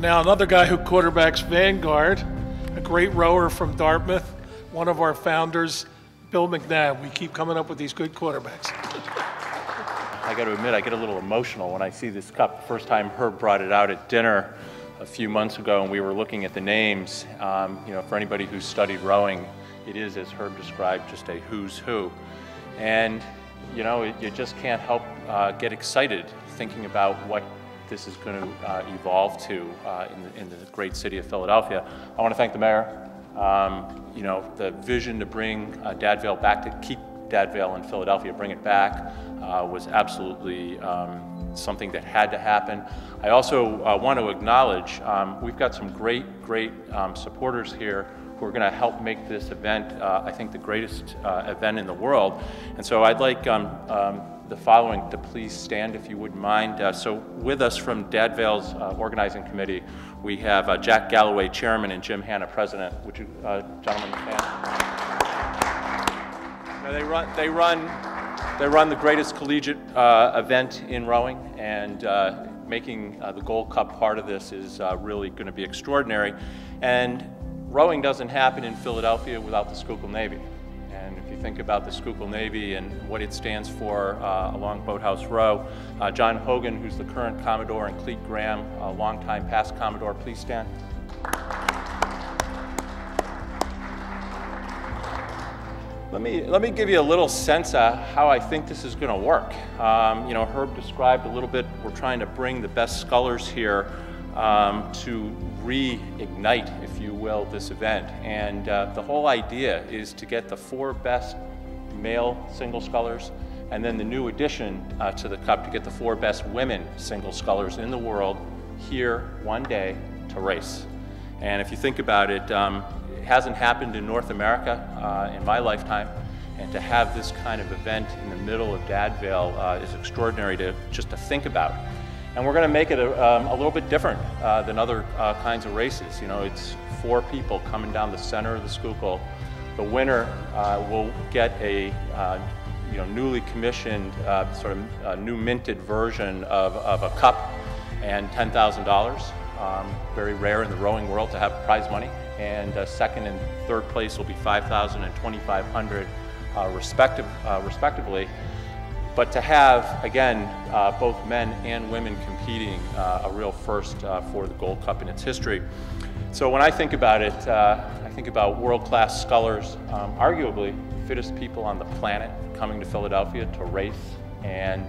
now another guy who quarterbacks Vanguard, a great rower from Dartmouth, one of our founders, Bill McNabb. We keep coming up with these good quarterbacks. I got to admit, I get a little emotional when I see this cup. The first time Herb brought it out at dinner a few months ago, and we were looking at the names. You know, for anybody who's studied rowing, it is, as Herb described, just a who's who. And you know, you just can't help get excited thinking about what this is going to evolve to in the great city of Philadelphia. I want to thank the mayor. You know, the vision to bring Dad Vail back, to keep Dad Vail in Philadelphia, bring it back, was absolutely something that had to happen. I also want to acknowledge we've got some great supporters here who are going to help make this event, I think, the greatest event in the world. And so I'd like the following to please stand, if you wouldn't mind. So with us from Dad Vail's organizing committee, we have Jack Galloway, chairman, and Jim Hanna, president. Would you gentlemen stand? Now, they run the greatest collegiate event in rowing, and making the Gold Cup part of this is really going to be extraordinary. And rowing doesn't happen in Philadelphia without the Schuylkill Navy. And if you think about the Schuylkill Navy and what it stands for along Boathouse Row, John Hogan, who's the current Commodore, and Cleet Graham, a longtime past Commodore, please stand. Let me give you a little sense of how I think this is going to work. You know, Herb described a little bit, we're trying to bring the best scullers here to reignite, if you will, this event. And the whole idea is to get the 4 best male single scullers, and then the new addition to the Cup to get the 4 best women single scullers in the world here one day to race. And if you think about it, it hasn't happened in North America in my lifetime, and to have this kind of event in the middle of Dad Vail is extraordinary just to think about. And we're going to make it a little bit different than other kinds of races. You know, it's 4 people coming down the center of the Schuylkill. The winner will get a you know, newly commissioned sort of new minted version of a cup and $10,000. Very rare in the rowing world to have prize money. And second and third place will be $5,000 and $2,500 respectively. But to have, again, both men and women competing, a real first for the Gold Cup in its history. So when I think about it, I think about world-class scullers, arguably the fittest people on the planet coming to Philadelphia to race and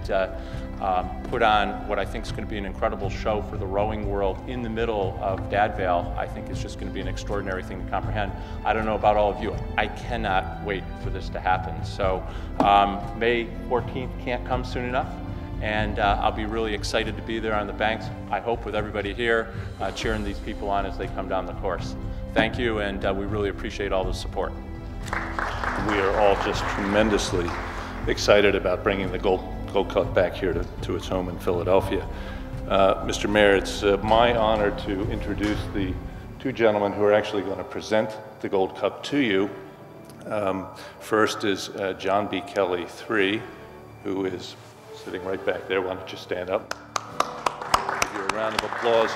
put on what I think is going to be an incredible show for the rowing world in the middle of Dad Vail. I think it's just going to be an extraordinary thing to comprehend. I don't know about all of you. I cannot wait for this to happen. So May 14th can't come soon enough, and I'll be really excited to be there on the banks, I hope with everybody here, cheering these people on as they come down the course. Thank you, and we really appreciate all the support. We are all just tremendously excited about bringing the Gold Cup back here to its home in Philadelphia. Mr. Mayor, it's my honor to introduce the 2 gentlemen who are actually going to present the Gold Cup to you. First is John B. Kelly III, who is sitting right back there. Why don't you stand up? Give you a round of applause.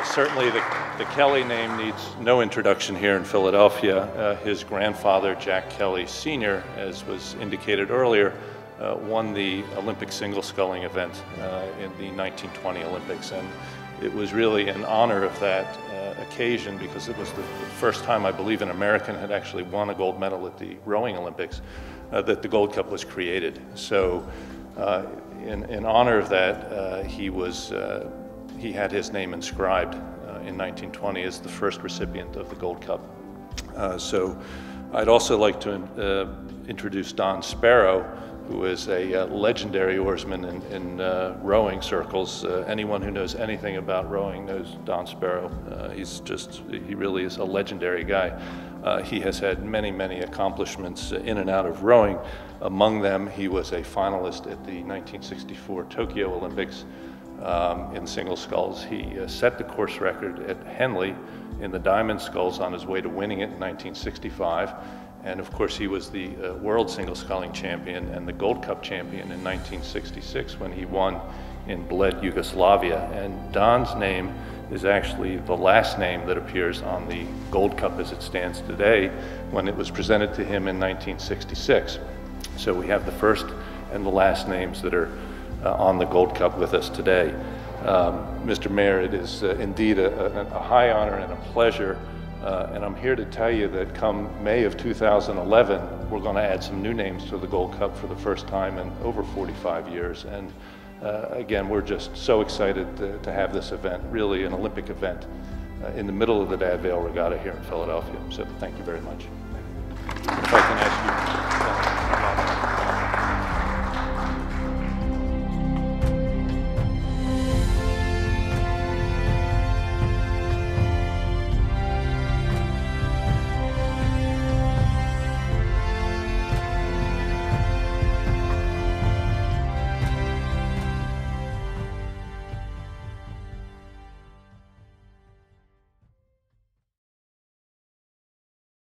Certainly the Kelly name needs no introduction here in Philadelphia. His grandfather, Jack Kelly Sr., as was indicated earlier, won the Olympic single sculling event in the 1920 Olympics. And it was really in honor of that occasion, because it was the first time, I believe, an American had actually won a gold medal at the rowing Olympics, that the Gold Cup was created. So in honor of that, he had his name inscribed in 1920 as the first recipient of the Gold Cup. So I'd also like to introduce Don Sparrow, who is a legendary oarsman in rowing circles. Anyone who knows anything about rowing knows Don Sparrow. He really is a legendary guy. He has had many accomplishments in and out of rowing. Among them, he was a finalist at the 1964 Tokyo Olympics in single sculls. He set the course record at Henley in the diamond sculls on his way to winning it in 1965. And of course, he was the world single sculling champion and the Gold Cup champion in 1966 when he won in Bled, Yugoslavia. And Don's name is actually the last name that appears on the Gold Cup as it stands today when it was presented to him in 1966. So we have the first and the last names that are on the Gold Cup with us today. Mr. Mayor, it is indeed a high honor and a pleasure, and I'm here to tell you that come May of 2011, we're going to add some new names to the Gold Cup for the first time in over 45 years. And again, we're just so excited to have this event, really an Olympic event, in the middle of the Dad Vail Regatta here in Philadelphia. So thank you very much.